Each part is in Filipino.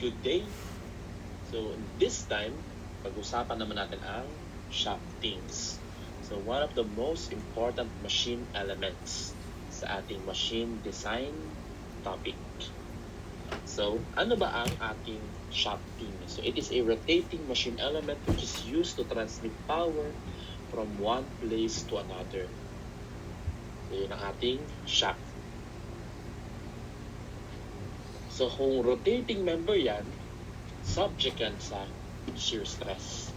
Good day! So this time, pag-usapan naman natin ang shaftings. So one of the most important machine elements sa ating machine design topic. So ano ba ang ating shafting? So it is a rotating machine element which is used to transmit power from one place to another. So yun ang ating shaft. So kung rotating member yan, subject yan sa shear stress.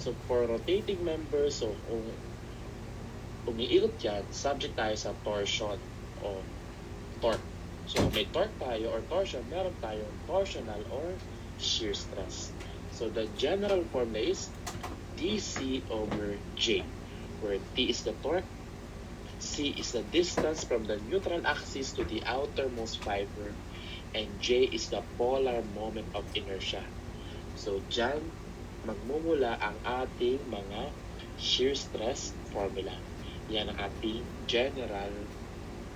So for rotating member, so kung umiikot yan, subject tayo sa torsion o torque. So kung may torque tayo or torsion, meron tayong torsional or shear stress. So the general formula is dc over j, where d is the torque, c is the distance from the neutral axis to the outermost fiber, and j is the polar moment of inertia. So dyan, magmumula ang ating mga shear stress formula. Yan ang ating general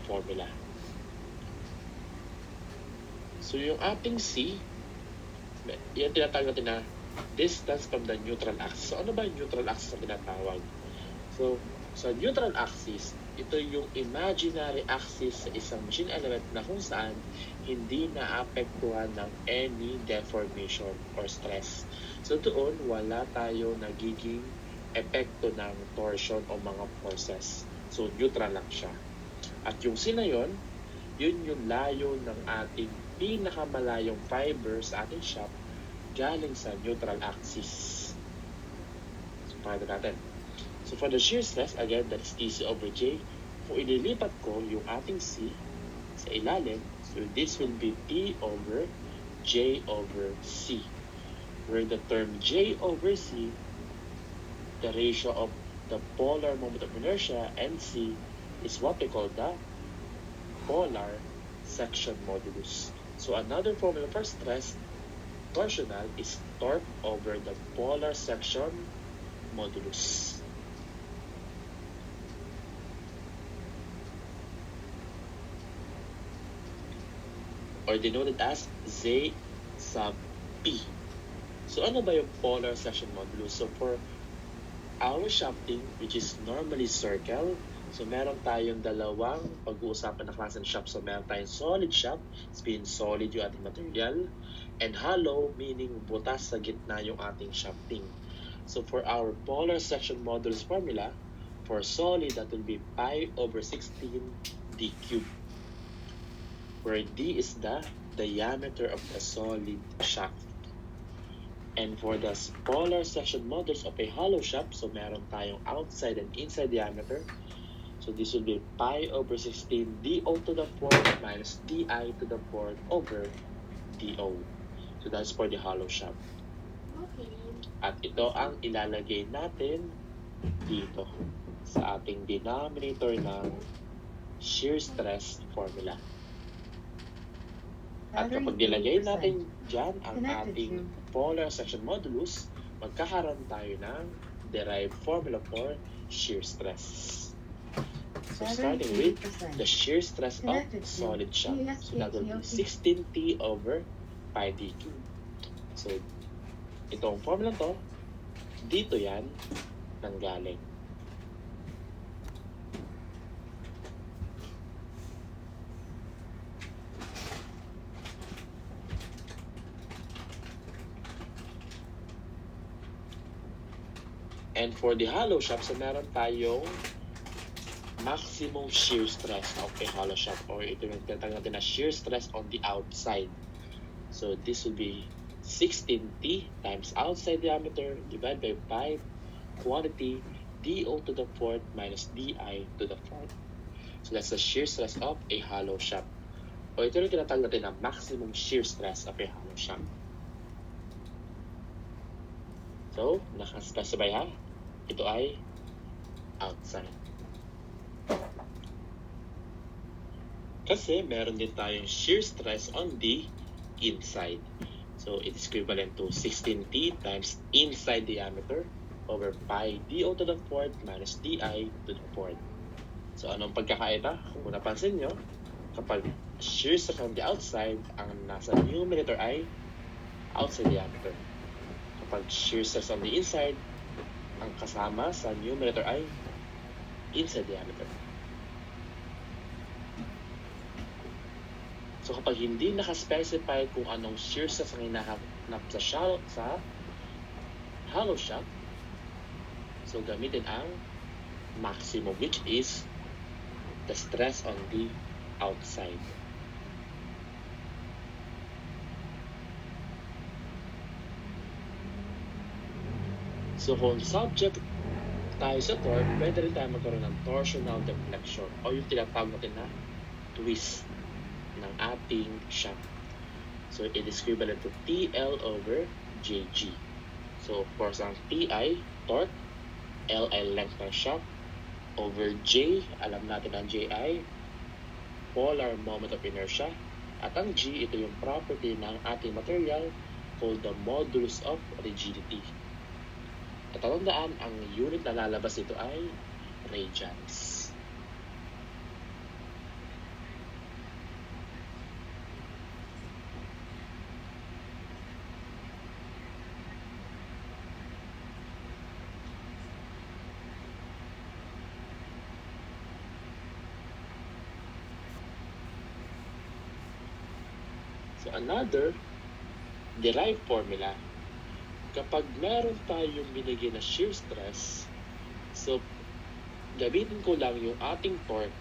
formula. So yung ating C, yan tinatawag natin na distance from the neutral axis. So ano ba yung neutral axis na tinatawag? So sa neutral axis, ito yung imaginary axis sa isang machine element na kung saan hindi naapektuhan ng any deformation or stress. So doon, wala tayo nagiging epekto ng torsion o mga forces. So neutral lang siya. At yung C na yun yung layo ng ating pinakamalayong fiber sa ating shaft galing sa neutral axis. So pakita natin. So for the shear stress, again, that's dc over j. Kung ililipat ko yung ating C sa ilalim, so this will be P over J over C. Where the term J over C, the ratio of the polar moment of inertia, and C, is what we call the polar section modulus. So another formula for stress torsional is torque over the polar section modulus. Or denoted as Z sub P. So ano ba yung polar section modulus? So for our shafting, which is normally circle, so meron tayong dalawang pag-uusapan na klase ng shaft. So meron tayong solid shaft, it's being solid yung ating material, and hollow, meaning butas sa gitna yung ating shafting. So for our polar section modulus formula, for solid, that will be pi over 16 d cubed, where d is the diameter of the solid shaft. And for the polar section modulus of a hollow shaft, so meron tayong outside and inside diameter. So this will be pi over 16 do to the fourth minus di to the fourth over do. So that's for the hollow shaft. Okay. At ito ang ilalagay natin dito sa ating denominator ng shear stress formula. At kapag nilagay natin dyan ang ating polar section modulus, magkakaroon tayo ng derived formula for shear stress. So starting with the shear stress of solid shaft. So that will be 16T over pi d cubed. So itong formula to, dito yan nanggaling. And for the hollow shaft, so meron tayong maximum shear stress of a hollow shaft, or ito yung tinatawag natin na shear stress on the outside. So this will be 16T times outside diameter divided by pi quantity do to the fourth minus di to the fourth. So that's the shear stress of a hollow shaft. O ito yung tinatawag natin na maximum shear stress of a hollow shaft. So, nakaspecify ha? Ito ay outside. Kasi meron din tayong shear stress on the inside. So, it is equivalent to 16T times inside diameter over pi do to the fourth minus di to the fourth. So, anong pagkakaiba? Kung napansin nyo, kapag shear stress on the outside, ang nasa numerator ay outside diameter. Kapag shear stress on the inside, ang kasama sa numerator ay inside diameter. So kapag hindi nakaspecify kung anong shear stress ang hinahanap sa hollow shock, so gamitin ang maximum, which is the stress on the outside. So kung subject tayo sa torque, pwede rin tayo magkaroon ng torsional deflection o yung tinatawag natin na twist ng ating shock. So it is equivalent to TL over JG. So of course ang TI, torque, L ay length ng shock, over J, alam natin ang J ay polar moment of inertia, at ang G, ito yung property ng ating material called the modulus of rigidity. At tandaan, ang unit na lalabas ito ay radians. So another derived formula, kapag meron tayong binigyan na shear stress, so gamitin ko lang yung ating torque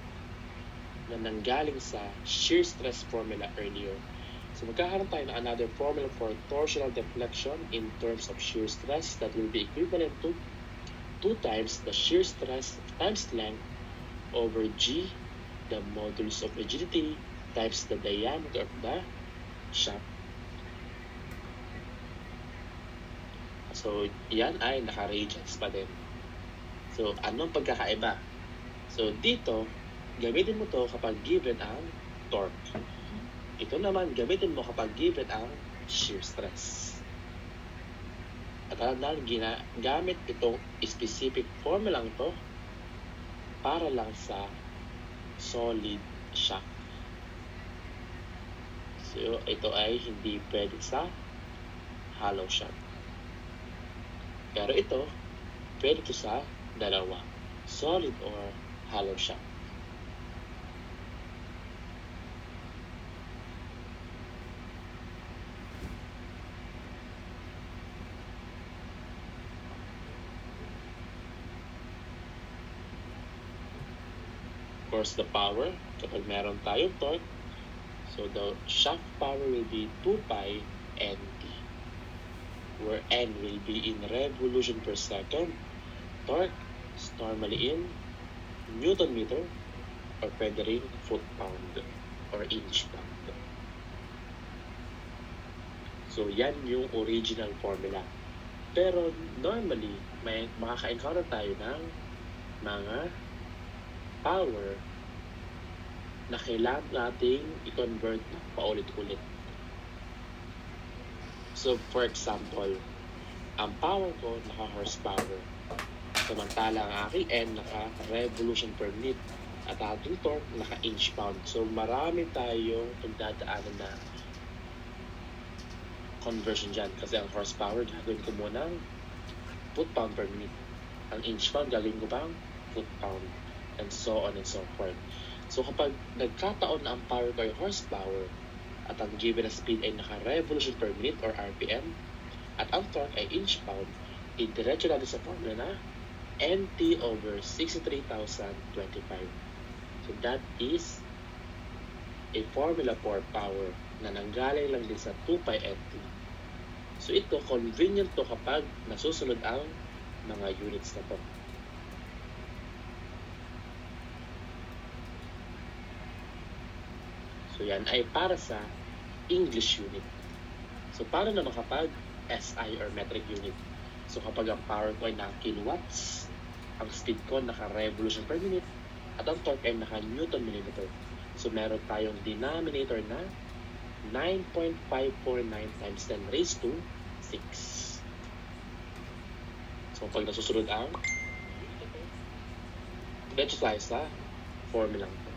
na nanggaling sa shear stress formula earlier. So magkakaroon tayo ng another formula for torsional deflection in terms of shear stress that will be equivalent to 2 times the shear stress times length over G, the modulus of rigidity, times the diameter of the shock. So, yan ay naka-radians pa din. So, anong pagkakaiba? So, dito, gamitin mo to kapag given ang torque. Ito naman, gamitin mo kapag given ang shear stress. At tandaan, gamit itong specific formula lang to para lang sa solid shock. So, ito ay hindi pwede sa hollow shock. Pero ito, pwede ito sa dalawa, solid or hollow shock. Of course, the power, kapag meron tayong torque, so the shock power will be 2 pi NT, where N will be in revolution per second, torque is normally in Newton meter, or pwede rin foot pound or inch pound. So yan yung original formula. Pero normally, may makaka-encounter tayo ng mga power na kailangan nating i-convert na paulit-ulit. So, for example, ang power ko naka-horsepower. Samantala ang aking N naka-revolution per minute at ating torque naka-inch pound. So, marami tayong pagdadaanan na conversion dyan. Kasi ang horsepower, gagawin ko muna ng foot-pound per minute. Ang inch pound, gagawin ko pang foot-pound. And so on and so forth. So, kapag nagkataon na ang power ko ay horsepower, at ang given na speed ay naka-revolution per minute or RPM, at ang torque ay inch pound, idiretso natin sa formula na NT over 63,025. So that is a formula for power na nanggaling lang din sa 2 pi NT. So ito, convenient to kapag nasusunod ang mga units na to. So yan ay para sa English unit. So paano naman kapag SI or metric unit? So kapag ang power ko ay naka-kilowatts, ang speed ko naka-revolution per minute, at ang torque ay naka-newton millimeter. So meron tayong denominator na 9.549 times 10 raised to 6. So pag nasusunod ang, let's tayo sa formula ko.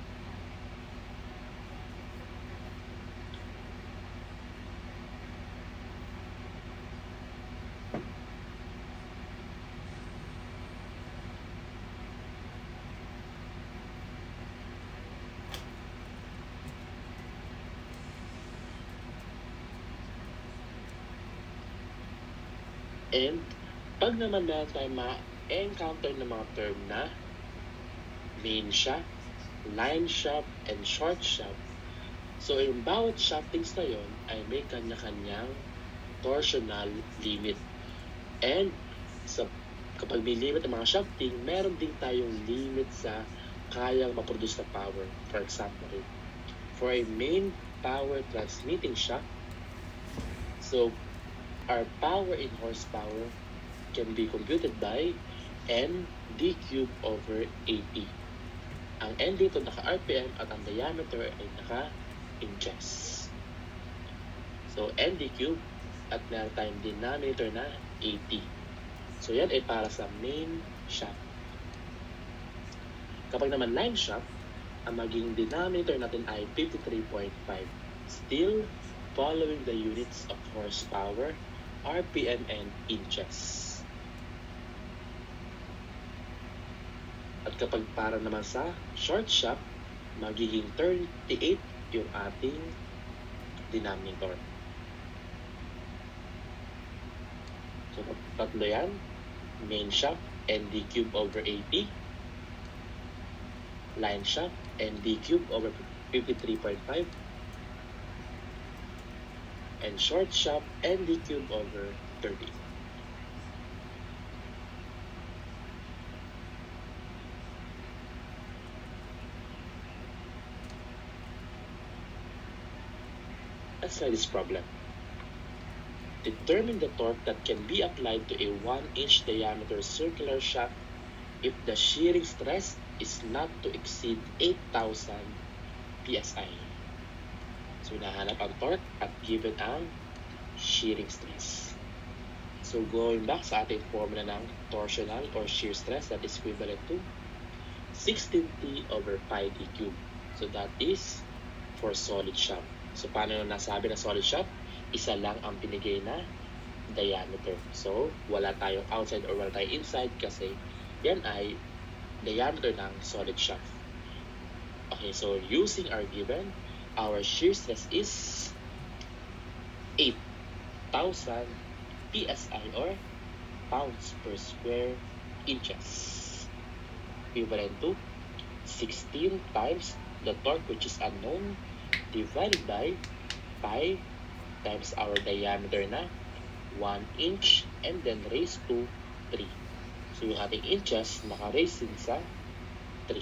And pag naman meron tayong ma-encounter ng mga term na main shaft, line shaft, and short shaft, so yung bawat shaftings na yon ay may kanya-kanyang torsional limit. And kapag may limit ng mga shafting, meron din tayong limit sa kayang maproduce na power. For example, for a main power transmitting shaft, so our power in horsepower can be computed by ND cube over AP. Ang N dito naka-RPM at ang diameter ay naka-inches. So ND cube at meron tayong denominator na AP. So yan ay para sa main shaft. Kapag naman line shaft, ang maging denominator natin ay 53.5. Still following the units of horsepower, RPM, and inches. At kapag para naman sa short shaft, magiging 38 yung ating denominator. So tatlo yan, main shaft, ND cube over AP, line shaft, ND cube over 53.5, and short shaft, ND cube over 30. Let's try this problem. Determine the torque that can be applied to a 1-inch diameter circular shaft if the shearing stress is not to exceed 8,000 psi. So, nahanap ang torque at given ang shearing stress. So, going back sa ating formula ng torsional or shear stress, that is equivalent to 16T over pi d cube. So, that is for solid shaft. So, paano nasabi na solid shaft? Isa lang ang binigay na diameter. So, wala tayong outside or wala tayong inside kasi yan ay diameter ng solid shaft. Okay, so using our given, our shear stress is 8,000 psi or pounds per square inches. Equivalent to 16 times the torque, which is unknown, divided by pi times our diameter na 1 inch and then raised to 3. So yung ating inches naka-raise din sa 3.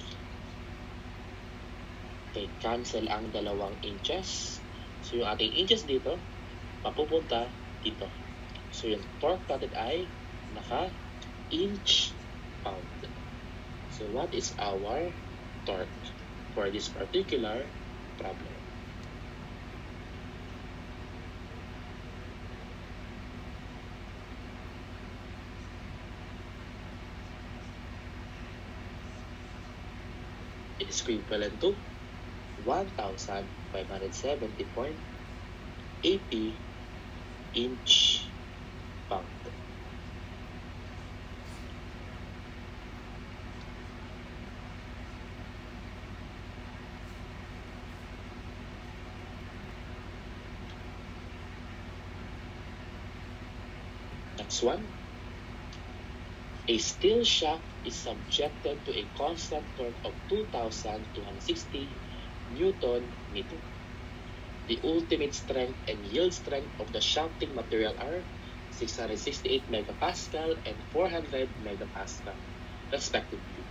Okay, cancel ang dalawang inches. So yung ating inches dito mapupunta dito. So yung torque natin ay naka-inch pound. So what is our torque for this particular problem? It is equivalent to 1,570.80 inch pound. Next one. A steel shaft is subjected to a constant torque of 2,260 Newton meter. The ultimate strength and yield strength of the shafting material are 668 megapascal and 400 megapascal, respectively.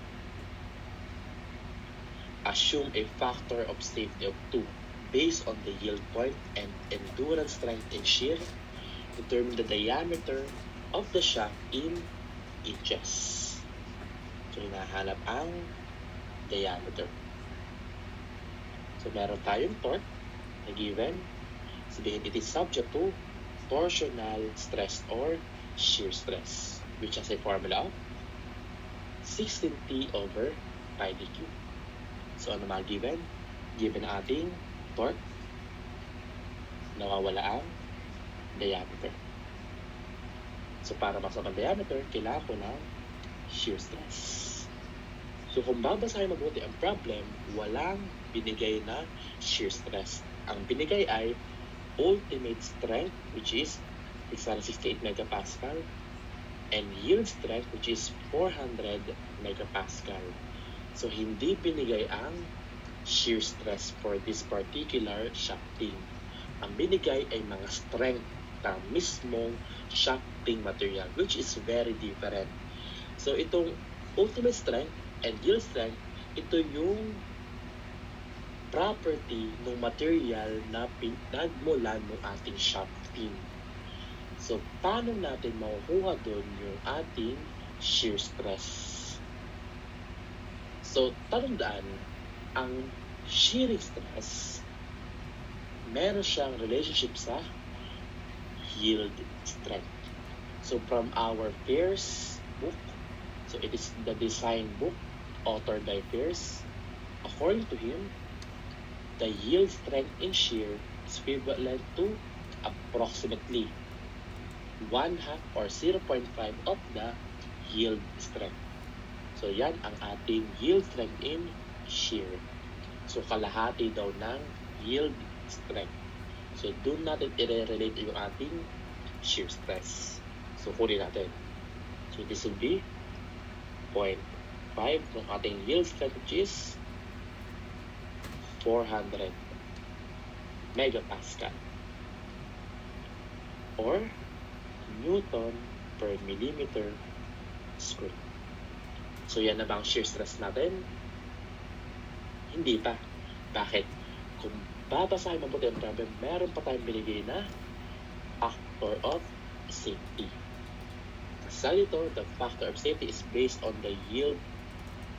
Assume a factor of safety of 2 based on the yield point and endurance strength and shear. Determine the diameter of the shaft in inches. So, hinahanap ang diameter. So, meron tayong torque na given. Sabihin, it is subject to torsional stress or shear stress, which has a formula of 16T over pi d cube. So, ano mga given? Given ating torque, nawawala ang diameter. So, para maksap ang diameter, kailangan ko ng shear stress. So, kung babasahin mabuti ang problem, walang binigay na shear stress. Ang binigay ay ultimate strength, which is 668 megapascal, and yield strength which is 400 megapascal. So hindi binigay ang shear stress for this particular shafting. Ang binigay ay mga strength ng mismong shafting material, which is very different. So itong ultimate strength and yield strength, ito yung property ng material na pinagmulan ng ating shafting. So paano natin makukuha doon yung ating shear stress? So tandaan, ang shearing stress, meron siyang relationship sa yield strength. So from our Peirce book, so it is the design book authored by Peirce. According to him, the yield strength in shear is equivalent to approximately 1/2 or 0.5 of the yield strength. So yan ang ating yield strength in shear. So kalahati daw ng yield strength. So doon natin i-relate yung ating shear stress. So kunin natin. So this will be 0.5 ng ating yield strength, which is 400 megapascal or Newton per millimeter square. So yan na ba ang shear stress natin? Hindi pa. Bakit? Kung babasahin mabuti ang problem, meron pa tayong binigay na factor of safety. Kasi ito, the factor of safety is based on the yield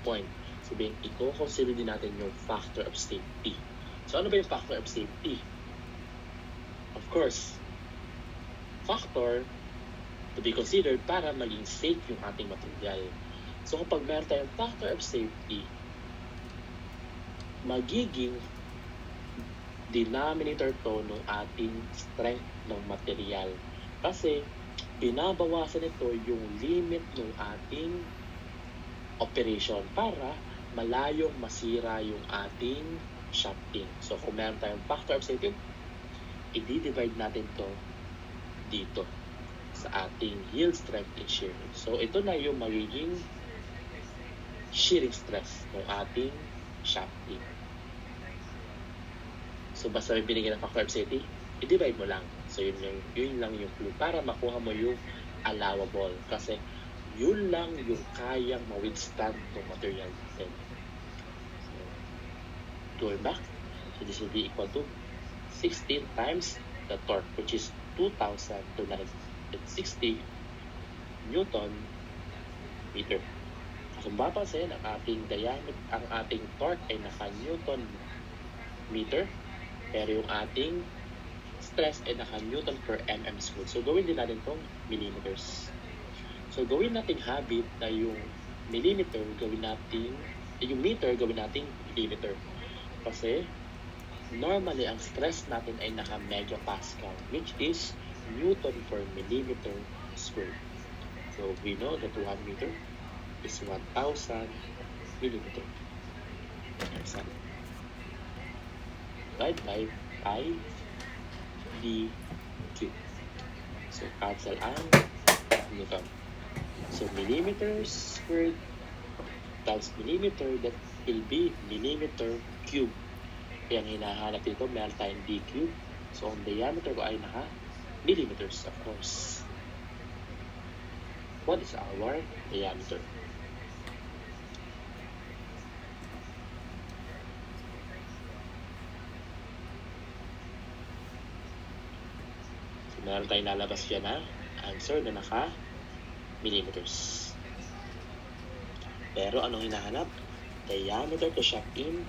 point. Sabihin, i-consider din natin yung factor of safety. So ano ba yung factor of safety? Of course, factor to be considered para maging safe yung ating material. So kapag meron tayong factor of safety, magiging denominator to ng ating strength ng material. Kasi binabawasan ito yung limit ng ating operation para malayong masira yung ating shafting. So kung meron tayong factor of safety, i-divide natin to dito sa ating yield strength in shearing. So ito na yung magiging shearing stress ng ating shafting. So basta may binigyan ng factor of safety, i-divide mo lang. So yun lang yung clue para makuha mo yung allowable. Kasi yun lang yung kayang ma-withstand ng material natin. So, going back, so this will be equal to 16 times the torque, which is 2,260 Newton meter. Kung mapapansin, ang ating diameter, ang ating torque ay naka-Newton meter, pero yung ating stress ay naka-Newton per mm squared. So gawin din natin itong millimeters. So gawin nating habit na yung millimeter, yung meter, gawin nating millimeter. Kasi normally ang stress natin ay naka-megapascal, which is Newton per millimeter squared. So we know that 1 meter is 1,000 millimeter. Divide by pi d So cancel ang Newton. So millimeters squared times millimeter, that will be millimeter cube. Kaya ang hinahanap dito, meron tayong d cube. So ang diameter ko ay naka millimeters, of course. What is our diameter? So meron tayong lalabas dyan na answer na naka millimeters. Pero anong hinahanap? Diameter to shaft in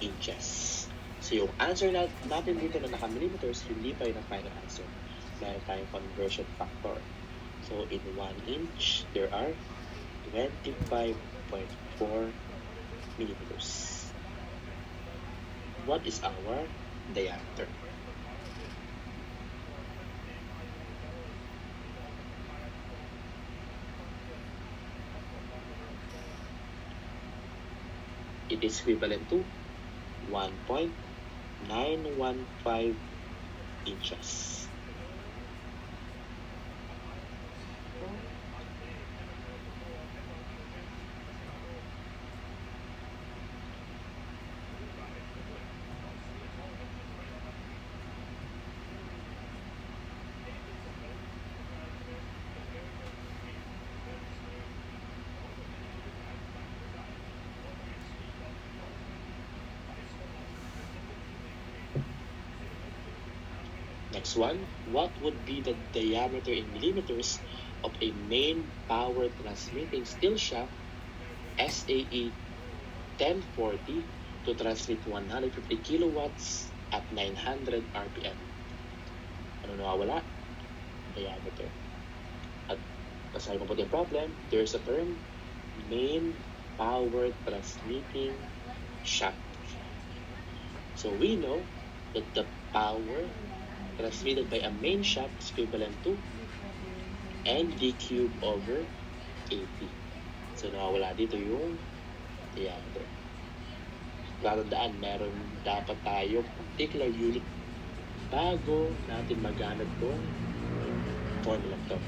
inches. So yung answer natin dito na naka-millimeters, hindi pa yun ang final answer. Meron tayong conversion factor. So in 1 inch, there are 25.4 millimeters. What is our diameter? It is equivalent to 1.915 inches. Next one, what would be the diameter in millimeters of a main power transmitting steel shaft SAE 1040 to transmit 150 kilowatts at 900 RPM? Ano nawawala? Diameter. At kasama mo po yung problem, there's a term, main power transmitting shaft. So we know that the power transmitted by a main shaft is equivalent to ND cube over 80. So nawawala dito yung diameter. Tatandaan, meron dapat tayo particular unit bago natin magamit itong formula to.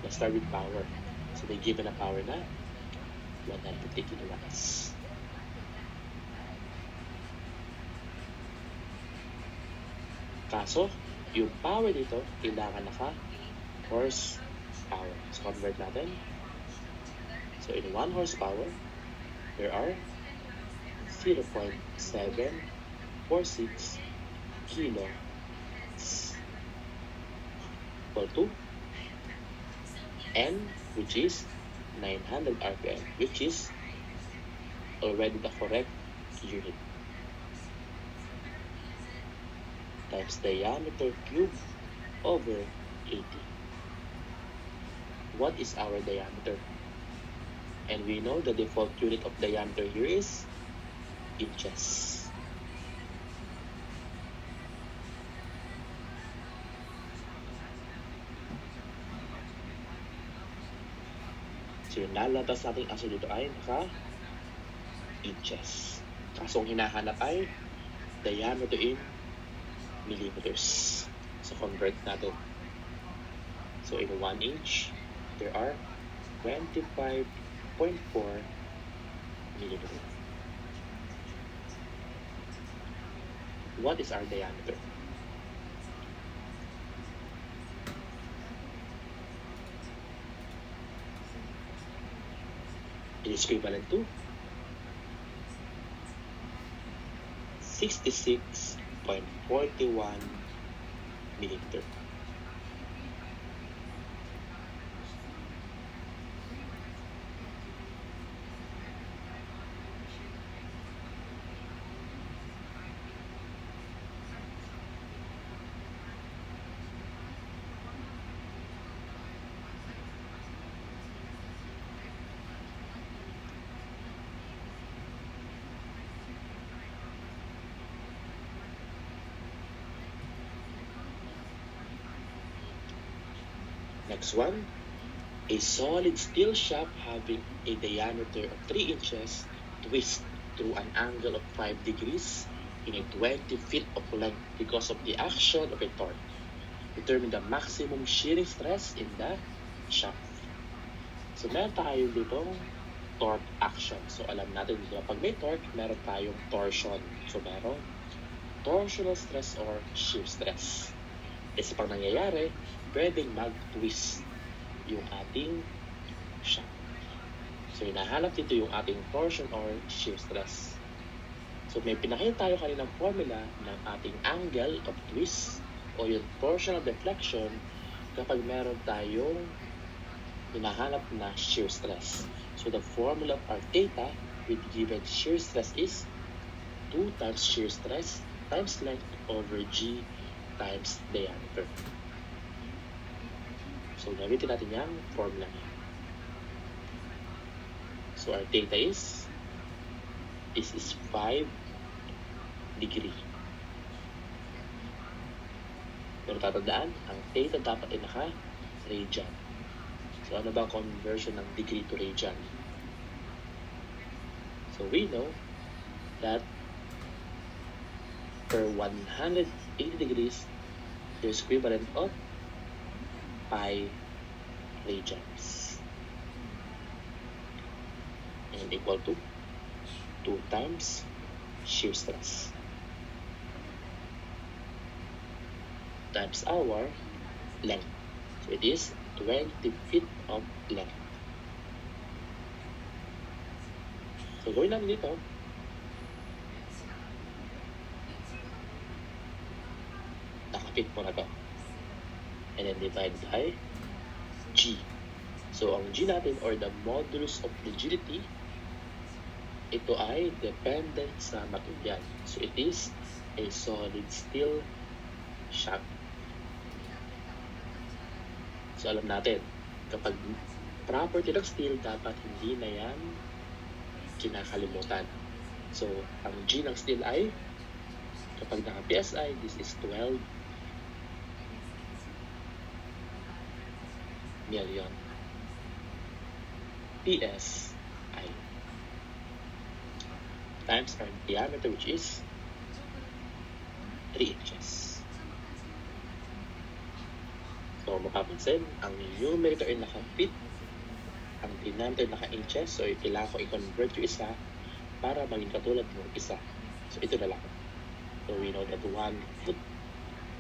Let's start with power. So they given a power na 150 kilowatts. Kaso, yung power dito, kailangan naka horsepower. So convert natin. So in 1 horsepower, there are 0.746 kilowatts equal to N, which is 900 RPM, which is already the correct unit, times diameter cube over 80. What is our diameter? And we know the default unit of diameter here is inches. So yung lalabas nating answer dito ay naka-inches. Kaso ang hinahanap ay diameter in millimeters. So convert natin. So in 1 inch, there are 25.4 millimeters. What is our diameter? It is equivalent to 66.41 millimeter. Next one, a solid steel shaft having a diameter of 3 inches twists through an angle of 5 degrees in a 20 feet of length because of the action of a torque. Determine the maximum shearing stress in the shaft. So meron tayo ditong torque action. So alam natin dito, pag may torque, meron tayong torsion. So meron torsional stress or shear stress. Kasi pag nangyayari, pwedeng mag-twist yung ating shaft. So hinahanap dito yung ating torsion or shear stress. So may pinakita tayo kaninang formula ng ating angle of twist o yung torsional deflection kapag meron tayong hinahanap na shear stress. So the formula of our theta with given shear stress is 2 times shear stress times length over G times diameter. So gamitin natin yung formula niya. So our theta is 5 degree. Pero tatandaan, ang theta dapat ay naka-radian. So ano ba ang conversion ng degree to radian? So we know that per 180 degrees, there's equivalent of pi radians. And equal to 2 times shear stress times our length. So it is 20 feet of length. So gawin namin dito. Nakapit mo na to. and then divide by G. So, ang G natin, or the modulus of rigidity, ito ay dependent sa material. So, it is a solid steel shaft. So, alam natin, kapag property ng steel, dapat hindi na yan kinakalimutan. So, ang G ng steel ay, kapag naka-PSI, this is 12 million PSI times our diameter, which is 3 inches. So, mapapansin, ang numerator ay naka-feet, ang denominator ay naka-inches, so kailangan ko i-convert yung isa para maging katulad ng isa. So, ito na lang. So, we know that 1 foot,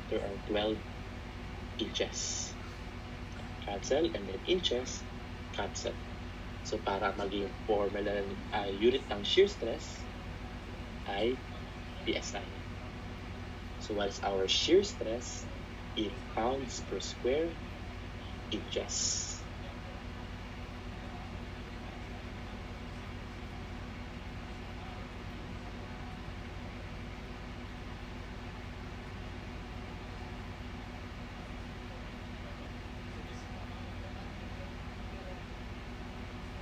there are 12 inches. Cancel, and then inches, cancel. So, para maging formula unit ng shear stress ay PSI. So, what is our shear stress in pounds per square inches?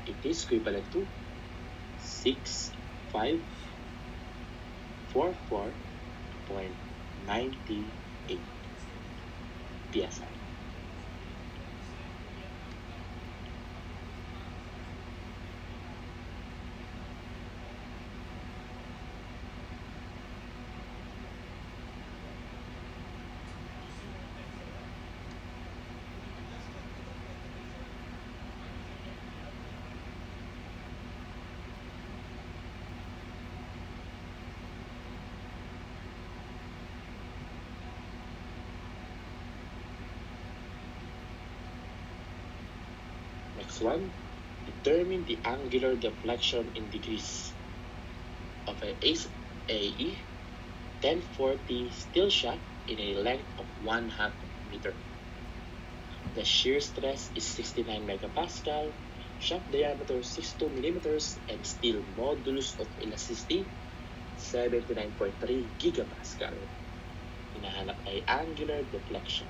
It is equivalent to 6,544.98 PSI. Next one, determine the angular deflection in degrees of a AE 1040 steel shaft in a length of 1/2 meter. The shear stress is 69 megapascal, shaft diameter 62 millimeters, and steel modulus of elasticity 79.3 gigapascal. Hinahanap ay angular deflection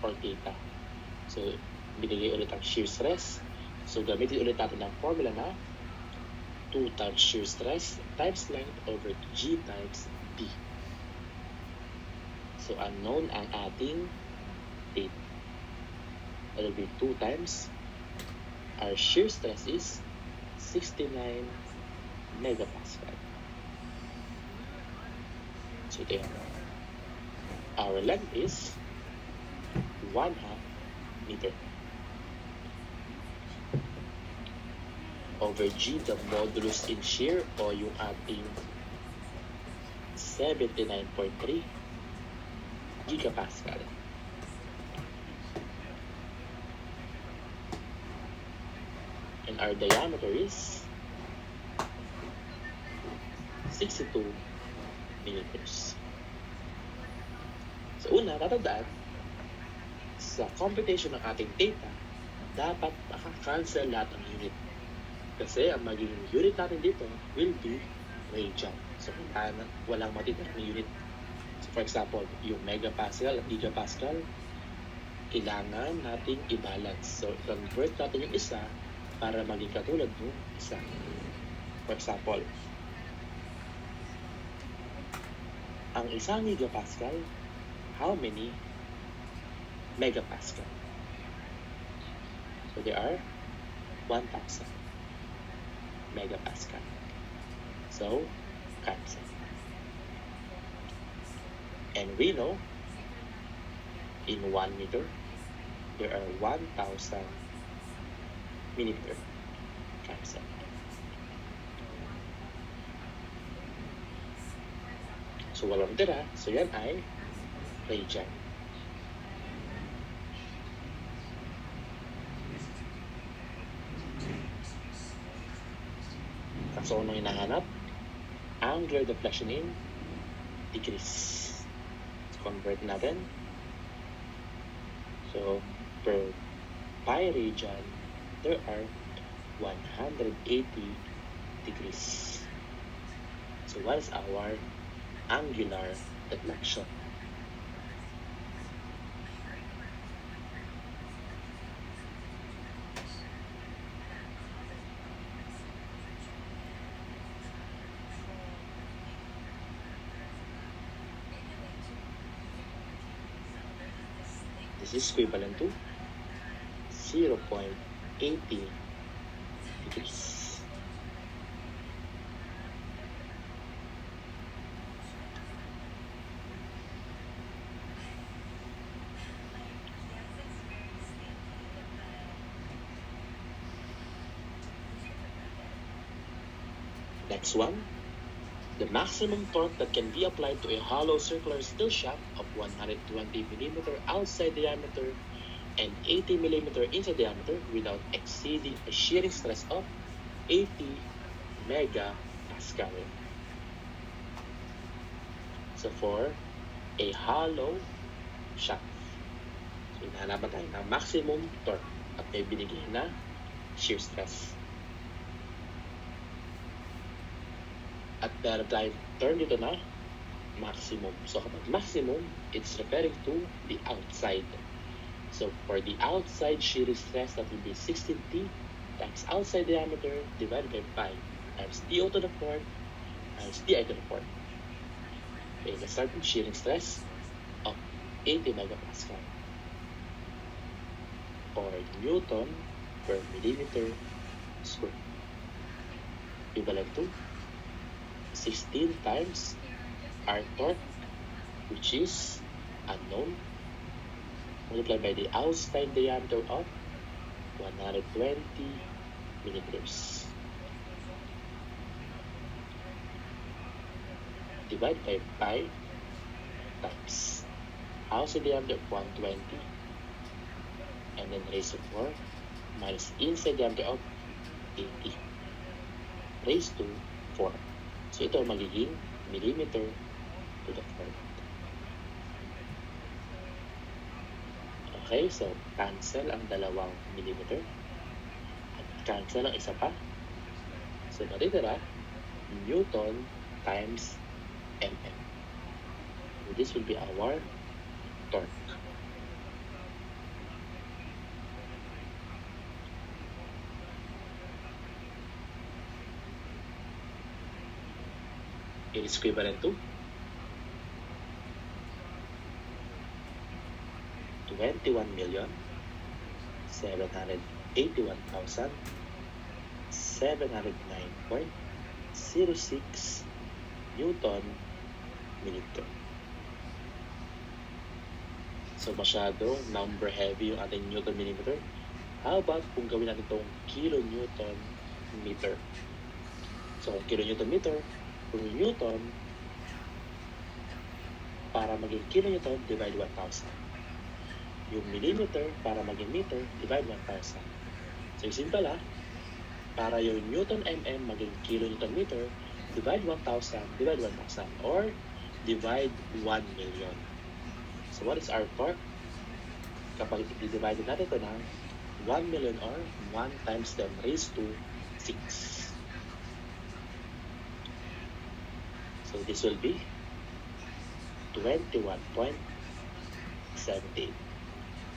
or theta. So, binigay ulit ang shear stress. So, gamitin ulit natin ang formula na 2 times shear stress times length over G times B. So, unknown ang ating theta. It will be 2 times. Our shear stress is 69 megapascal. So, ito yan. Our length is 1/2 meter. Over G, the modulus in shear, o yung ating 79.3 gigapascal. And our diameter is 62 millimeters. So, una, tatandaan, sa computation ng ating theta, dapat maka-cancel lahat ng unit. Kasi ang magiging unit natin dito will be radian. So, walang matitirang unit. So, for example, yung megapascal at gigapascal, kailangan nating i-balance. So, convert natin yung isa para maging katulad ng isa. For example, ang isang gigapascal, how many megapascal? So, there are 1,000 megapascal. So, cancel. And we know, in 1 meter, there are 1,000 millimeter. Cancel. So, walang tira. So, yan ay radian. So, ano hinahanap? Angular deflection in degrees. So, convert natin. So, per pi radian, there are 180 degrees. So, what is our angular deflection? This is equivalent to 0.80 degrees. Next one, the maximum torque that can be applied to a hollow circular steel shaft of 120 mm outside diameter and 80 mm inside diameter without exceeding a shearing stress of 80 megapascal. So for a hollow shaft, so hinahanapan tayo ng maximum torque at may binigay na shear stress. At meron tayong term dito na maximum. So kapag maximum, it's referring to the outside. So for the outside shearing stress, that will be 16T times outside diameter divided by pi times DO to the fourth times DI to the fourth. Okay, let's start with shearing stress of 80 megapascal or Newton per millimeter square, equivalent to 16 times our torque, which is unknown, multiplied by the outside diameter of 120 millimeters. Divide by pi times outside diameter of 120 and then raised to 4 minus inside diameter of 80 raised to 4. So ito magiging millimeter to the fourth. Okay, so cancel ang dalawang millimeter at cancel ang isa pa. So natitira Newton times mm. This will be our torque. It is equivalent to 21,781,709.06 Newton millimeter. So masyado number heavy yung ating Newton millimeter. How about kung gawin natin itong kilonewton meter? So kung kilonewton meter, kung Newton, para maging kilonewton, divide 1,000. Yung millimeter, para maging meter, divide 1,000. So yung simple para yung Newton mm maging kilonewton meter, divide 1,000, divide 1,000, or divide 1 million. So what is our torque? Kapag i-divide natin ito ng 1 million or 1 times 10 raised to 6. So this will be 21.78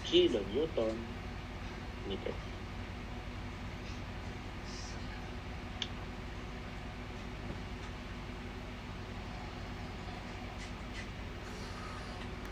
kilonewton meter.